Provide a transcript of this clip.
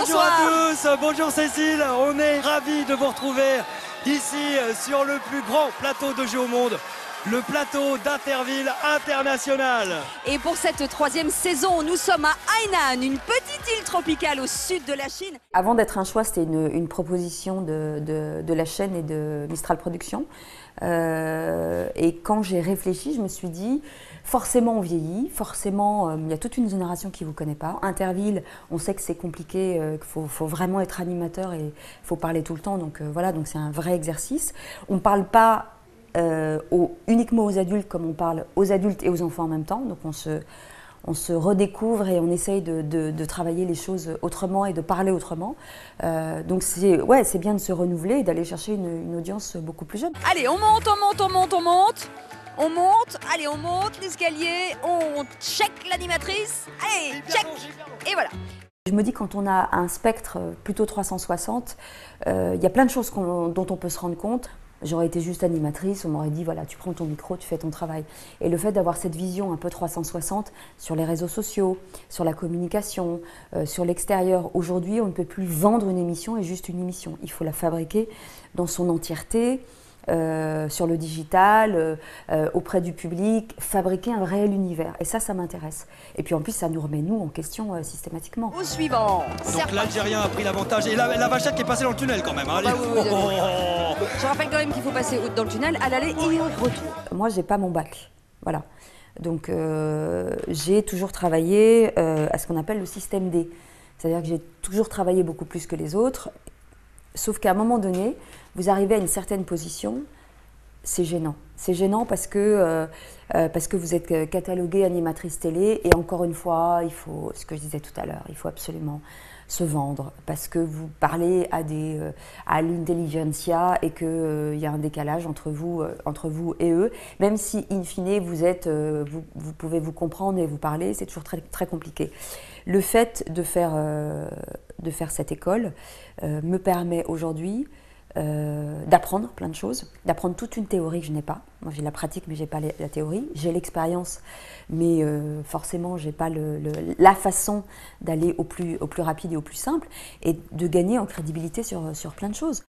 Bonjour à tous, bonjour Cécile, on est ravis de vous retrouver ici sur le plus grand plateau de jeu au monde, le plateau d'Interville International. Et pour cette 3e saison, nous sommes à Hainan, une petite île tropicale au sud de la Chine. Avant d'être un choix, c'était une proposition de la chaîne et de Mistral Productions. Et quand j'ai réfléchi, je me suis dit, forcément on vieillit, forcément il y a toute une génération qui ne vous connaît pas. Interville, on sait que c'est compliqué, qu'il faut vraiment être animateur et il faut parler tout le temps. Donc voilà, donc c'est un vrai exercice. On ne parle pas uniquement aux adultes comme on parle aux adultes et aux enfants en même temps. Donc on se redécouvre et on essaye de travailler les choses autrement et de parler autrement. Donc c'est bien de se renouveler et d'aller chercher une audience beaucoup plus jeune. Allez, on monte, on monte, on monte, on monte. On monte, allez, on monte l'escalier, on check l'animatrice. Allez, check. Et voilà. Je me dis quand on a un spectre plutôt 360, il y a plein de choses dont on peut se rendre compte. J'aurais été juste animatrice, on m'aurait dit voilà, tu prends ton micro, tu fais ton travail. Et le fait d'avoir cette vision un peu 360 sur les réseaux sociaux, sur la communication, sur l'extérieur, aujourd'hui on ne peut plus vendre une émission et juste une émission. Il faut la fabriquer dans son entièreté, sur le digital, auprès du public, fabriquer un réel univers. Et ça m'intéresse. Et puis en plus, ça nous remet nous en question systématiquement. Au suivant. Donc l'Algérien a pris l'avantage et la vachette qui est passée dans le tunnel quand même. Hein. Bah oui, je rappelle quand même qu'il faut passer dans le tunnel à l'aller et au retour. Moi, j'ai pas mon bac. Voilà. Donc j'ai toujours travaillé à ce qu'on appelle le système D. C'est-à-dire que j'ai toujours travaillé beaucoup plus que les autres. Sauf qu'à un moment donné, vous arrivez à une certaine position, c'est gênant. C'est gênant parce que vous êtes cataloguée animatrice télé et encore une fois, il faut, ce que je disais tout à l'heure, il faut absolument se vendre parce que vous parlez à l'intelligentsia et qu'il y a un décalage entre vous et eux. Même si, in fine, vous pouvez vous comprendre et vous parler, c'est toujours très, très compliqué. Le fait de faire cette école me permet aujourd'hui d'apprendre plein de choses, d'apprendre toute une théorie que je n'ai pas. Moi j'ai la pratique mais je n'ai pas la théorie, j'ai l'expérience mais forcément je n'ai pas la façon d'aller au plus rapide et au plus simple et de gagner en crédibilité sur plein de choses.